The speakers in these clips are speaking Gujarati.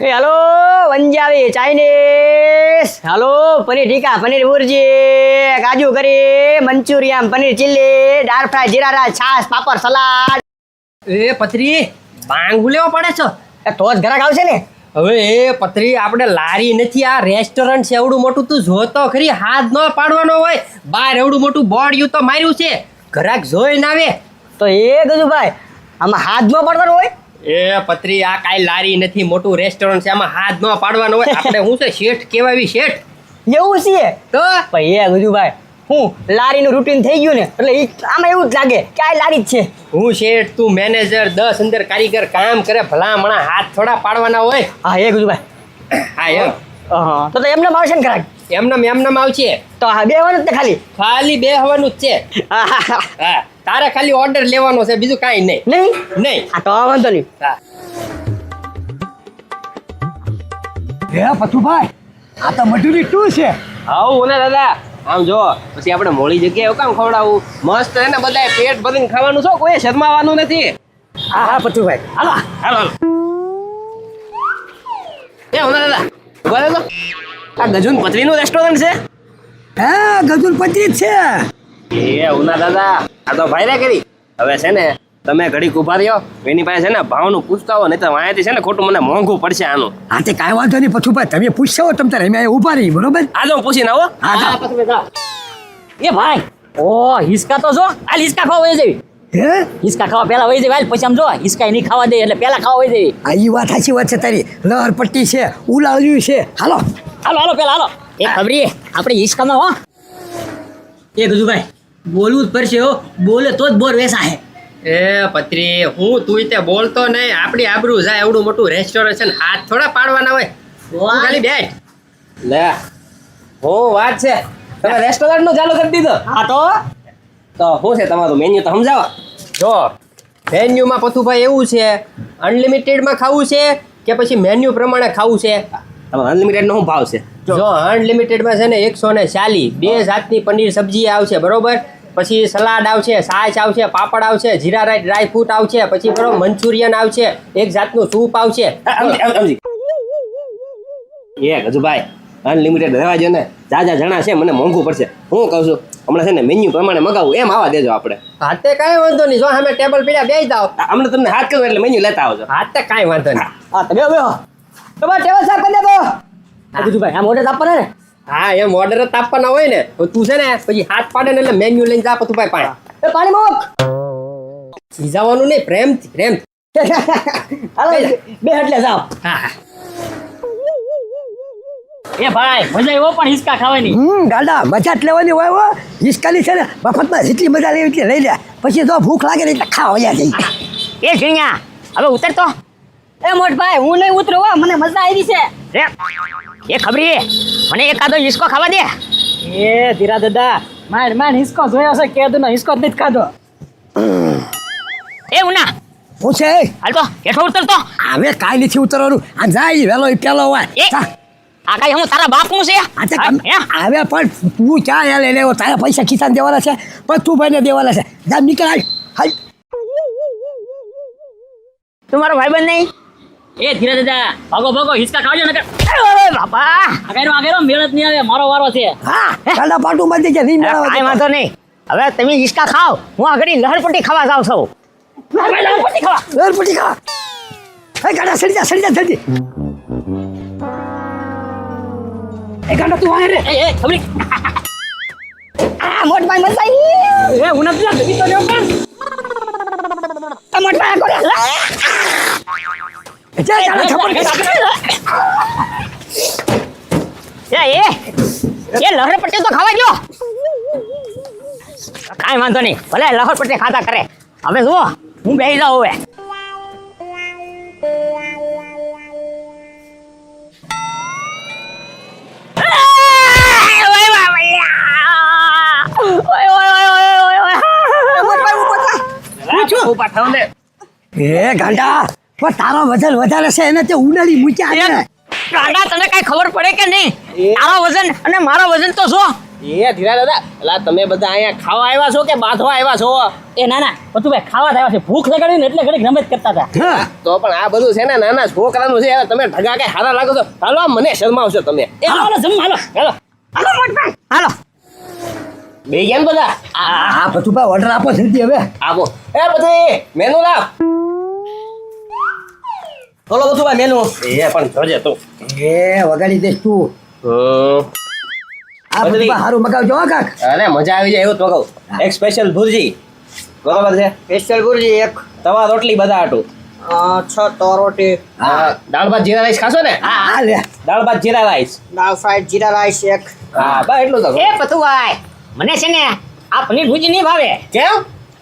Hello Punjabi Chinese hello paneer tikka paneer bhurji काजू करी मंचूरियन पनीर चिल्ली दाल फ्राई जीरा राइस छाछ पापड़ सलाड એ પતરી ભાંગું લેવો પડે છે તો જ ઘરાક આવશે ને હવે એ પતરી આપણે લારી નથી આ રેસ્ટોરન્ટ છે એવડું મોટું તું જોતો ખરી હાથ ન પાડવાનો હોય બહાર એવડું મોટું બોર્ડ તો માર્યું છે ઘરાક જોઈને આવે તો એ ગજુભાઈ આમાં હાથ ન પાડવાનો હોય એ પતરી આ કાંઈ લારી નથી મોટું રેસ્ટોરન્ટ છે આમાં હાથ ન પાડવાનો હોય આપણે શું છે શેઠ કેવાવી શેઠ એવું છે તો ભાઈ એ ગજુભાઈ હું લારીનું રૂટીન થઈ ગયું ને એટલે આમાં એવું જ લાગે કે આ લારી જ છે હું શેઠ તું મેનેજર 10 અંદર કારીગર કામ કરે ભલામણા હાથ થોડા પાડવાના હોય હા એ ગજુભાઈ હા એમ તો એમને આવશે ને ઘરાક એમનામ આવશે તો હા બે વાર જ ને ખાલી બેહવાનું જ છે હા તારે ખાલી ઓર્ડર લેવાનો છે બીજું કાંઈ નહીં નહીં હા તો વાંધો નહીં હા હે પથુભાઈ આ તો મજૂરી શું છે આવું ને દાદા આમ જો પછી આપણે મોડી જગ્યાએ કામ ખવડાવું મસ્ત એને બધાય પેટ ભરીને ખાવાનું છો કોઈ શરમાવાનું નથી હા હા પથુભાઈ હાલો હાલો એ હોના દાદા બોલે તો આ ગજુન પતરીનું રેસ્ટોરન્ટ છે હા ગજુલ પત્રી જ છે એ હોના દાદા આ તો ભાઈ રે કરી હવે છે ને તમે ઘડીક ઉભા રહ્યો એની પાસે છે ને ભાવનું પૂછતા હો નહીં તો વાંયાથી છે ને ખોટું મને મોંઘું પડશે આનું હા તે કાંઈ વાંધો નહીં પથુભાઈ તમે પૂછશો તમ તારે અમે અહીંયા ઊભા રહી બરોબર આ જો પૂછીને આવો હા હા એ ભાઈ ઓ હિસકા તો જો હાલ હિસકા ખાવા વહી જવી હે હિસકા ખાવા પહેલા વહી જવી હાલ પછી આમ જો હિસકા નહીં ખાવા દે એટલે પહેલા ખાવા વહી જવી આ ઈ વાત સાચી વાત છે તારી લહર પટ્ટી છે ઉલાળ્યું છે હાલો હાલો હાલો પહેલા હાલો એ ખબરી આપણે હિસકામાં હો એ ગજુભાઈ બોલવું જ પડશે હો બોલે તો જ બોર વેસા હે એ પત્રી હું તું તે બોલતો નહીં આપણી આબરૂ જાય એવડું મોટું રેસ્ટોરન્ટ છે ને હાથ થોડા પાડવાના હોય તું ખાલી બેઠ લે હું વાત છે તમે રેસ્ટોરન્ટ નું ચાલુ કરી દીધો હા તો શું છે તમારું મેન્યુ તો સમજાવો જો મેન્યુમાં પથુભાઈ એવું છે અનલિમિટેડમાં ખાવું છે કે પછી મેન્યુ પ્રમાણે ખાવું છે તમારે અનલિમિટેડનો શું ભાવ છે જો અનલિમિટેડમાં છે ને 140 બે જાતની પનીર સબ્જી આવશે બરોબર પછી સલાડ આવશે છાશ આવશે પાપડ આવશે જીરા રાઈસ ડ્રાય ફ્રૂટ આવશે પછી બરોબર મંચુરિયન આવશે એક જાતનું સૂપ આવશે એ ગજુભાઈ અનલિમિટેડ રહેવા જો ને જાજા જણા છે મને મોંઘું પડશે હું કહું છું હમણાં છે ને મેન્યુ પ્રમાણે મગાવું એમ આવવા દેજો આપણે હાથે કાંઈ વાંધો નહીં જો અમે ટેબલ પીડ્યા બેસી જાઓ હમણાં તમને હાથ કર્યો એટલે મેન્યુ લેતા આવજો હાથે કાંઈ વાંધો નહીં હા તમે હવે તમારે ટેબલ સાફ કરી દેતો ગજુભાઈ આમ ઓર્ડર આપવાના ને હા એમ ઓર્ડર જ આપવાના હોય ને તો તું છે ને પછી હાથ પાડે ને એટલે મેન્યુ લઈને જા પતું ભાઈ પાણી એ પાણી મોક ખીજાવાનું નહીં પ્રેમ હાલો બે એટલે જાવ હા હા એ ભાઈ મજા આવ્યો પણ હિસકા ખાવાની ગાડા મજા જ લેવાની હોય હો હિસકાની છે ને મફતમાં જેટલી મજા લેવી એટલી લઈ લે પછી જો ભૂખ લાગે ને એટલે ખાવા વયા જઈ એ ઝીણિયા હવે ઉતરતો એ મોટભાઈ હું નહીં ઉતરું હો મને મજા આવી છે એ ખબરી મને એકાદો હિસકો ખાવા દે એ ધીરા દાદા માંડ હિસકો જોયો છે કેદુનો હિસકો જ નથી ખાધો એ ઉના પૂછે હાલ તો હેઠો ઉતરતો હવે કાંઈ નથી ઉતરવાનું આ જાય વેલો એ પેલો હોય આ કઈ હું તારા બાપનું છે હવે પણ તું ચા લે લેવો તારા પૈસા ખિસ્સાને દેવાના છે પણ તું ભાઈને દેવાના છે જા નીકળ હાલ તું મારો ભાઈબંધ નહીં એ ધીરે દાદા ભાગો હિસકા ખાવજો નકર બાપા આગળ મેળ જ નહીં આવે મારો વારો છે હા ગાડા પાટું બાંધી છે નહીં મેળવા કાંઈ વાંધો નહીં હવે તમે હિસકા ખાઓ હું આગળ લહરપટ્ટી ખાવા જાઉં છું લહરપટ્ટી ખાવા હે ગાડા સડી જા જલ્દી એ ગાડા તું આય રે એ ખબરી આ મોટભાઈ મજા આવી એ હું નથી લાગતી તો લેવ કાન મોટભાઈ કરે જા ગાડા છપડ એ લહરપટ્ટી તો ખાવા ગયો કાંઈ વાંધો નહીં ભલે લહરપટ્ટી ખાતા કરે હવે જુઓ હું બેસી જાઉં હવે એ ગાંડા પણ તારો વજન વધારે છે એને તે ઉનાળી મૂક્યા ગાંડા તને કઈ ખબર પડે કે નહીં તારો વજન અને મારો વજન તો જો એ ધીરા દાદા એલા તમે બધા અહીંયા ખાવા આવ્યા છો કે બાંધવા આવ્યા છો? એ ના ના પતુભાઈ ખાવા જ આવ્યા છે, ભૂખ લગાડી ને એટલે ઘડીક રમત કરતા હતા. હા તો પણ આ બધું છે ને નાના છોકરાનું છે. હવે તમે ઢગા કઈ હારા લાગો છો. હાલો આમ મને શરમાવશો તમે. એ હાલો જમવા હાલો. હાલો હાલો મોટભાઈ હાલો. બે ગયા ને બધા? હા પતુભાઈ ઓર્ડર આપો જલ્દી હવે. આપો. એ બધું મેનુ લાવ. બોલો પતુભાઈ મેનુ. એ પણ જોજે તું. એ વગાડી દઈશ તું. આ બદલી. પતુભાઈ સારું મગાવજો હો કાક. અરે મજા આવી જાય એવું તો કહું. એક સ્પેશિયલ ભુરજી બરાબર છે. સ્પેશિયલ ગુરજી એક તવા રોટલી બધા હાટું. 6 તો રોટી, દાળ ભાત જીરા રાઈસ ખાશો ને? હા લે. દાળ ભાત જીરા રાઈસ. દાળ ફ્રાઈડ જીરા રાઈસ એક. હા બસ એટલું તો. એ પતુભાઈ મને છે ને આ પનીર ભુજી નહીં ભાવે. કેમ?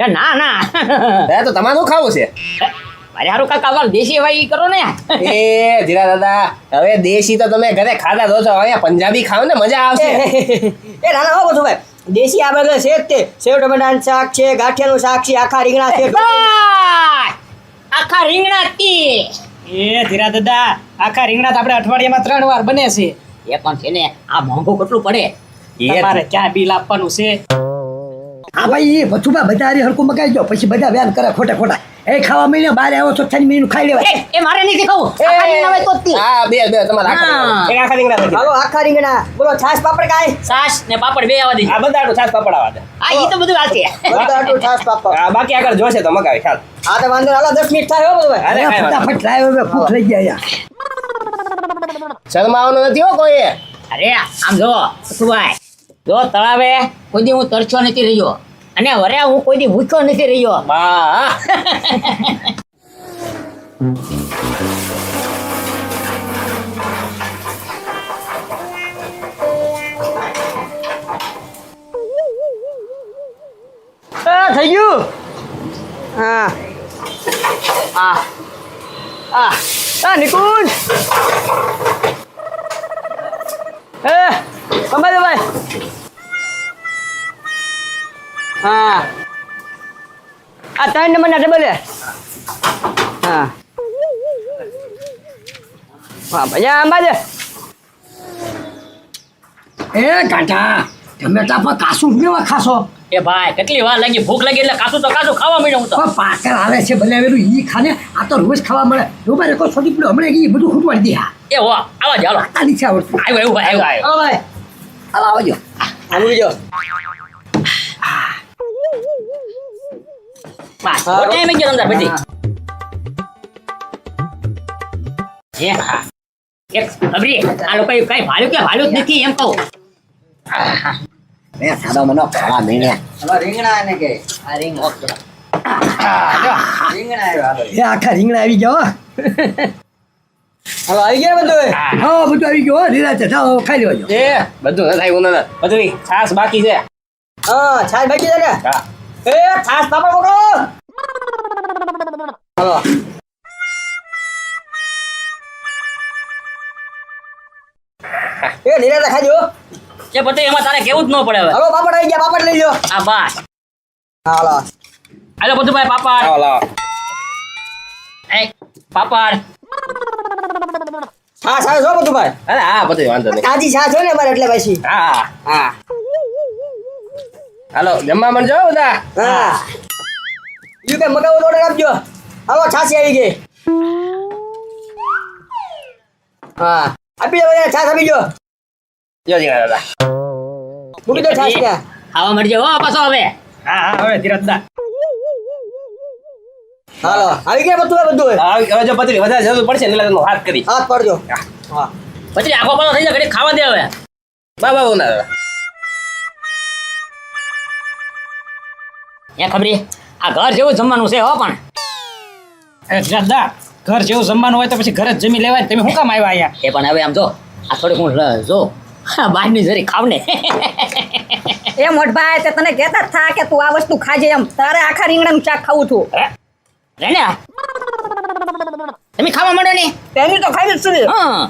એ ના ના એ તો તમારે શું ખાવું છે? મારે હારું કાકા વાળ દેશી હવાઈ કરો ને. એ જીરા દાદા હવે દેશી તો તમે ઘરે ખાતા દો છો, હવે પંજાબી ખાવ ને મજા આવશે. એ ના ના હો પતુભાઈ, દેશી આ બધું છે જ તે. સેવ ટમેટાનું શાક છે, ગાંઠિયાનું શાક છે, આખા રીંગણા છે. આખા રીંગણા તી. એ ધીરા દાદા આખા રીંગણા તો આપણે અઠવાડિયામાં 3 વાર બને છે. એ પણ છે ને આ મોંઘું કેટલું પડે. તમારે ક્યાં બિલ આપવાનું છે? હા ભાઈ એ પતુભાઈ બધા હારી હરખું મગાવી દો, પછી બધા વ્યાન કરે ખોટા ખોટા. એ ખાવા મળીને બહાર આવ્યો છો થઈને મીનું ખાઈ લેવાય. એ મારે નથી ખાવું. આખા રીંગણા હોય તો જ તી. હા બે તમારે આખા હા. રીંગણા. એક આખા રીંગણા લખી દો. હાલો આખા રીંગણા. બોલો છાશ પાપડ કાંઈ? છાશ ને પાપડ બે આવવા દેજો. આ બધા હાટું છાશ પાપડ આવા દે. આ ઈ તો બધું હાલશે. છાશ પાપડ. આ બાકી આગળ જોશે તો મગાવી ખ્યાલ. આ તો વાંધો હાલો 10 મિનિટ થાય હો બધું. અરે કાંઈ વાંધો ફટાફટ લાવ્યો હવે ભૂખ લઈ ગયા અહીંયા. શરમાવાનું નથી હો કોઈ. અરે આમ જો પતુભાઈ, જો તળાવે કોઈ દી હું તરછો નથી રહ્યો અને વરે હું કોઈ દી ભૂખ્યો નથી રહ્યો. હા થઈ ગયું. હા આ આ આ નિકુંજ. ભાઈ હા આ 3 નંબરના ટેબલ છે. હા હા ભાઈ આંબા છે. એ કાંઠા ટમેટા પર કાસું કેવા ખાશો? એ ભાઈ કેટલી વાર લાગી, ભૂખ લાગી એટલે કાસું તો કાસું ખાવા મળ્યું હું તો. પણ પાકર આવે છે બનાવેલું ઈ ખાને, આ તો રોજ ખાવા મળે. રૂપા રેકો છોટી પડ્યો હમણાં ઈ બધું ખૂટવાડી દે. હા એ હો આવા જ હાલો. આ નીચે આવડતું. આવ્યો એવું ભાઈ આવ્યો. હાલો ભાઈ હાલો આવજો. આવી જો બસ ઓટે મેં ગયો અંદર બેટી. એ હા એક અબરી આ લોકો કઈ ભાલ્યું કે ભાલ્યું જ નથી એમ કહું. મેં સાદો મનો ખાવા મળ્યા. રીંગણા ને કે આ રીંગ રીંગણા આવ્યો. એ આખા રીંગણા આવી ગયા હો. હાલો આવી ગયા બધું. હા બધું આવી ગયું હો. નિરાંતે જાઓ ખાઈ લેવાજો. એ બધું ન થાય ના બધું છાશ બાકી છે. હા છાશ બાકી છે ને. હા એ છાશ પાપડ મોકલો. હાલો એ નિરાતે ખાજો. એ પછી એમાં તારે કેવું જ ન પડે હવે. હાલો પાપડ આવી ગયા, પાપડ લઈ લો. આ બસ હાલો હાલો બધું ભાઈ પાપડ. લાવો લાવો. એ પાપડ છાશ આવે છો બધું ભાઈ. અરે હા બધું વાંધો નહીં. તાજી છાશ હોય ને મારે એટલે પછી. હા હા હાલો જમવા મન જો બધા. હા યુ કે મગાવો તો ઓર્ડર આપજો. હાલો છાશ આવી ગઈ. હા આપી દો છાશ આપી દો. જો જીરા દાદા. મૂકી દો છાશ ત્યાં. ખાવા મળજે હો પાછો હવે. હા હા હવે ધીરા દાદા હાલો આવી ગયા બધું. હા, હવે જો પતરી વધારે જરૂર પડશે ને એટલે તમે વાત કરી. હાથ પડજો. હા પછી આખો પાછો થઈ જાય ઘડી ખાવા દે હવે. બાબા ના દાદા. એ ખબરી આ ઘર જેવું જમવાનું છે હો પણ. એ ધીરા દાદા ઘર જેવું જમવાનું હોય તો પછી ઘરે જ જમી લેવાય. તમે શું કામ આવ્યા અહીંયા? એ પણ હવે આમ જો આ થોડીક હું જો બહારની જરી ખાવ ને. એ મોટભાઈ તે તને કહેતા જ થા કે તું આ વસ્તુ ખાજે એમ. તારે આખા રીંગણાનું શાક ખાવું છું. રેને તમે ખાવા માંડો ને. તેની તો ખાવી જ છે. હા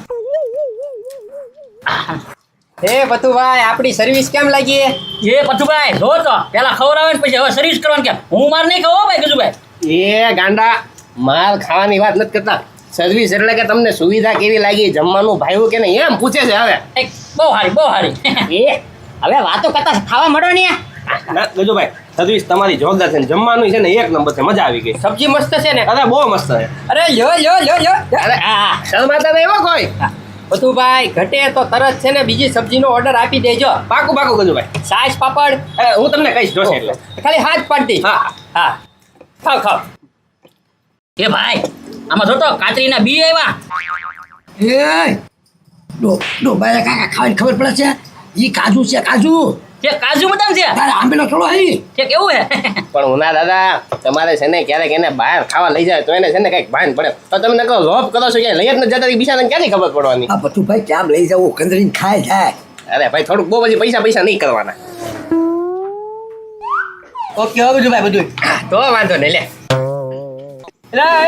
હે પતુભાઈ આપણી સર્વિસ કેમ લાગી? એ પથુભાઈ જો તો પેલા ખવડાવે ને પછી હવે સર્વિસ કરવાનું કેમ? હું માર નહીં ખાવ ભાઈ ગજુભાઈ. એ ગાંડા માલ ખાવાની વાત નથી કરતા. સર્વિસ એટલે કે તમને સુવિધા કેવી લાગી, જમવાનું ભાવ્યું કે નહીં એમ પૂછે છે હવે. બહુ હારી બહુ હારી. એ હવે વાતો કરતા ખાવા મળો ને ના ગજુભાઈ સર્વિસ તમારી જોરદાર છે ને જમવાનું છે ને એક નંબર છે મજા આવી ગઈ સબ્જી મસ્ત છે ને અરે બહુ મસ્ત છે અરે લ્યો અરે હા શરમાતા નહીં હો કોઈ પથુભાઈ ઘટે તો તરત છે ને બીજી સબ્જીનો ઓર્ડર આપી દેજો પાકું ગજુભાઈ સાસ પાપડ હું તમને કહીશ જોશે એટલે ખાલી હાથ પાડતી હા હા ખાવ એ ભાઈ આમાં જો તો કાતરીના બી આવ્યા એ ડો બાય કાકા ખાવાની ખબર પડે છે ઈ કાજુ છે કાજુ કે કાજુ બદામ છે તારે આંબેલો થોડો હઈ કે કેવું હે પણ ઉના દાદા તમારે છે ને ક્યારેક એને બહાર ખાવા લઈ જાય તો એને છે ને કંઈક ભાન પડે તો તમે કહો લોભ કરો છો કે લઈ જ નથી જતા બીજાને ક્યાંથી ખબર પડવાની આ બધું ભાઈ કેમ લઈ જવું કંદરીને ખાય જાય અરે ભાઈ થોડુંક બહુ પછી પૈસા નહીં કરવાના ઓકે હવે બધું ભાઈ બધું તો વાંધો નહીં લે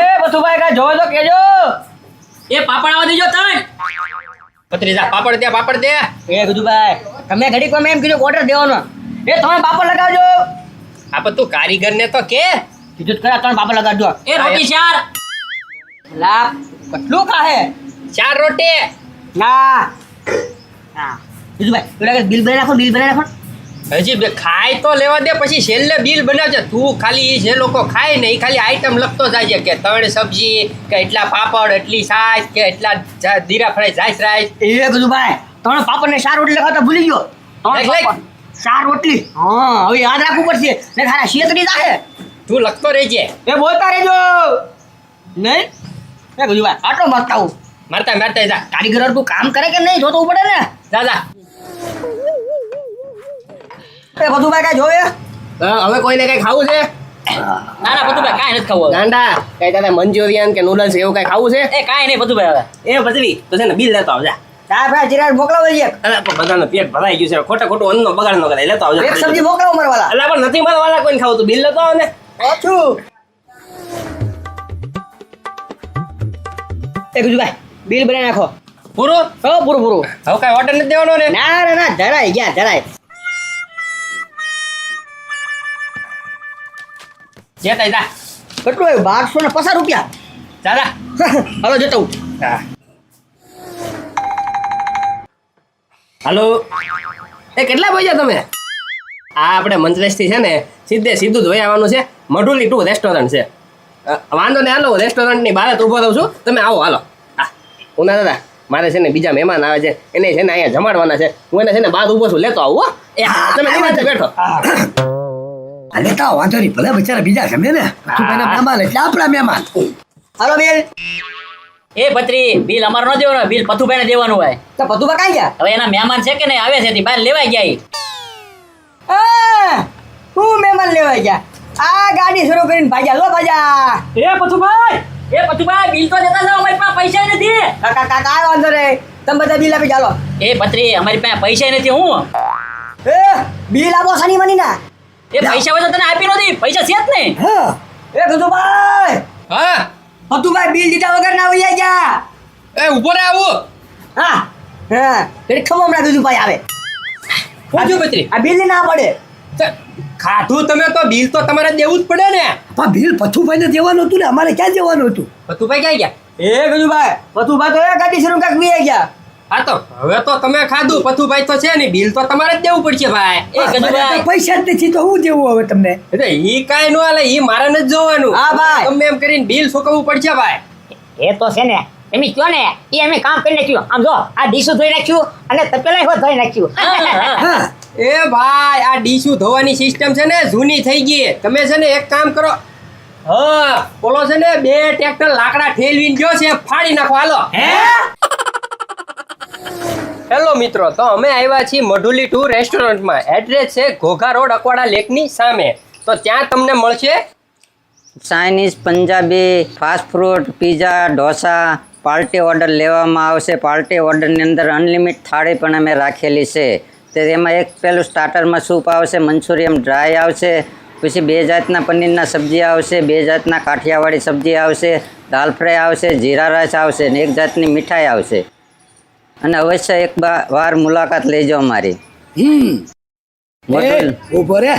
એ બસુભાઈ કાંઈ જોવો તો કેજો એ પાપડ આવા દેજો તણ પત્રીજા પાપડ દે એ બધુભાઈ તમે ઘડીક માં એમ કીધું ઓર્ડર દેવાનો એ તમે પાપડ લગાવજો આ પણ તું કારીગર ને તો કે કીધું ખરા તમે પાપડ લગાવજો એ રોટી ચાર લા કેટલું ખાહે 4 રોટી ના હા બધુભાઈ પેલા બિલ બનાવી નાખો હજી બે ખાય તો લેવા દે પછી છેલ્લે બિલ બનાવજે તું ખાલી ઈ જે લોકો ખાય ને એ ખાલી આઈટમ લખતો જાય કે 3 સબ્જી કે એટલા પાપડ એટલી છાશ કે એટલા જીરા ફ્રાય જાઈસ રાઈસ એ બધુભાઈ તમે પાપડ ને 4 રોટલી લગાવતા ભૂલી ગયો લખ, લખ. 4 રોટલી હા હવે યાદ રાખવું પડશે ને ખારા શેતરી જાહે તું લખતો રહેજે એ બોલતા રહેજો નહીં એ બધુભાઈ આટલો મસ્ત આવું મારતા જા કારીગર તું કામ કરે કે નહીં જોતું પડે ને જા એ બધુભાઈ કાંઈ જોવે હવે કોઈને કઈ ખાવું છે ના ના બધુભાઈ કાંઈ નથી ખાવું હવે. ગાંડા કઈ તારે મંચુરિયન કે નૂડલ્સ એવું કઈ ખાવું છે એ કાંઈ નહીં બધુભાઈ હવે એ બદલી તો છે ને બિલ લેતો આવજા ચા ફ્રાય જીરા મોકલાવો છે અરે પણ બધાનું પેટ ભરાઈ ગયું છે ખોટું અન્નનો બગાડ ન કરાય લેતો આવજો એક સબ્જી મોકલાવો મારવાલા અલા પણ નથી મારા વાળા કોઈને ખાવું તું બિલ લેતો આવ ને ઓછું એ ગુજુભાઈ બિલ બનાવી નાખો પૂરું હો પૂરું હવે કઈ ઓર્ડર નથી દેવાનો ને ના જરાય ગયા જરાય જે તાઈ જા કેટલું આવ્યું 1250 રૂપિયા જા હાલો જતો હું. હા હાલો એ કેટલા પૈસા તમે આ આપણે મંત્રેશથી છે ને સીધું જ વહી આવવાનું છે મઢુલી 2 રેસ્ટોરન્ટ છે વાંધો ને હાલો રેસ્ટોરન્ટની બહાર જ ઊભો રહું છું તમે આવો હાલો હા ઉના દાદા મારે છે ને બીજા મહેમાન આવે છે એને છે ને અહીંયા જમાડવાના છે હું એને છે ને બહાર ઊભો છું લેતો આવું હો એ તમે નિવાંતે બેઠો આ લેતા આવો, વાંધો નહીં ભલે બિચારા બીજા ગમે ને પથુભાઈના મહેમાન એટલે આપણા મહેમાન હાલો બિલ એ પત્રી બિલ અમારે ન દેવાનું બિલ પથુભાઈને દેવાનું હોય તો બધું કાંઈ ગયા હવે એના મહેમાન છે કે નહીં આવે છે તે બહાર લેવાઈ ગયા ઈ. હું મહેમાન લેવા ગયા આ ગાડી શરૂ કરીને ભાગ્યા લો ભાજા એ પથુભાઈ બિલ તો દેતા જાઓ અમારી પાસે પૈસા નથી કાકા કાકા આ વાંધો રે તમે બધા બિલ આપી ચાલો એ પત્રી અમારી પાસે પૈસા નથી હું એ બિલ આપો શની મની ના એ પૈસા હોય તો તને આપી નથી પૈસા છે જ નહીં હા એ ગજુભાઈ હા ભતુભાઈ બિલ દીધા વગર ના વૈયા ગયા એ ઊભો રહે આવું હા ઘડી ખમો હમણાં ગજુભાઈ આવે પૂછ્યું પત્રી આ બિલ ના પડે ખાધું તમે તો બિલ તો તમારે દેવું જ પડે ને પણ બિલ પથુભાઈને દેવાનું હતું ને અમારે ક્યાં દેવાનું હતું પથુભાઈ ક્યાં ગયા એ ગજુભાઈ ભતુભાઈ તો એ ગાડી શરૂ કાંક વૈયા ગયા હા તો હવે તો તમે ખાધું પથુભાઈ તો છે ને બિલ તો તમારે જ દેવું પડશે ભાઈ એ ગજુભાઈ પૈસા જ નથી તો હું દેવું હવે તમને એટલે ઈ કાંઈ ન હાલે ઈ મારે નથી જોવાનું હા, ભાઈ. તમે એમ કરીને બિલ ચૂકવવું પડશે ભાઈ એ તો છે ને એમ કયો ને એ અમે કામ કરી નાખ્યું આમ જો આ ડીશું ધોઈ નાખ્યું અને તપેલા હો ધોઈ નાખ્યું હા એ ભાઈ આ ડીશું ધોવાની સિસ્ટમ છે ને જૂની થઈ ગઈ તમે છે ને એક કામ કરો હા બોલો છે ને 2 ટ્રેક્ટર લાકડા ઠેલવીને ગયો છે ફાડી નાખો હાલો હેલો મિત્રો તો અમે આવ્યા છીએ મઢુલી 2 રેસ્ટોરન્ટમાં એડ્રેસ છે ઘોઘા રોડ અકવાડા લેકની સામે તો ત્યાં તમને મળશે Chinese Punjabi fast food pizza dosa party order લેવામાં આવશે પાર્ટી ઓર્ડરની અંદર અનલિમિટ થાળી પણ અમે રાખેલી છે તે એમાં એક પેલું સ્ટાર્ટરમાં સૂપ આવશે મંચુરિયન ડ્રાય આવશે પછી 2 જાતના પનીરના સબ્જી આવશે 2 જાતના કાઠિયાવાડી સબ્જી આવશે દાલ ફ્રાય આવશે જીરા રાઈસ આવશે અને 1 જાતની મીઠાઈ આવશે અને અવશ્ય એક વાર મુલાકાત લેજો અમારી મોટું ઉભો રે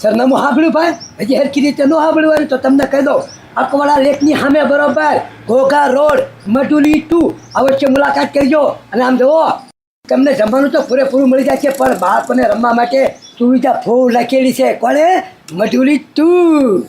સરનામું સાંભળ્યું ભાઈ હજી હરખી રીતે ન સાંભળ્યું હોય તો તમને કહી દઉં અકવાડા લેકની સામે બરોબર ઘોઘા રોડ મઢુલી 2 અવશ્ય મુલાકાત કરજો અને આમ જુઓ તમને જમવાનું તો પૂરેપૂરું મળી જાય છે પણ બાળકોને રમવા માટે સુવિધા ફૂલ રાખેલી છે કોણે મજૂરી તું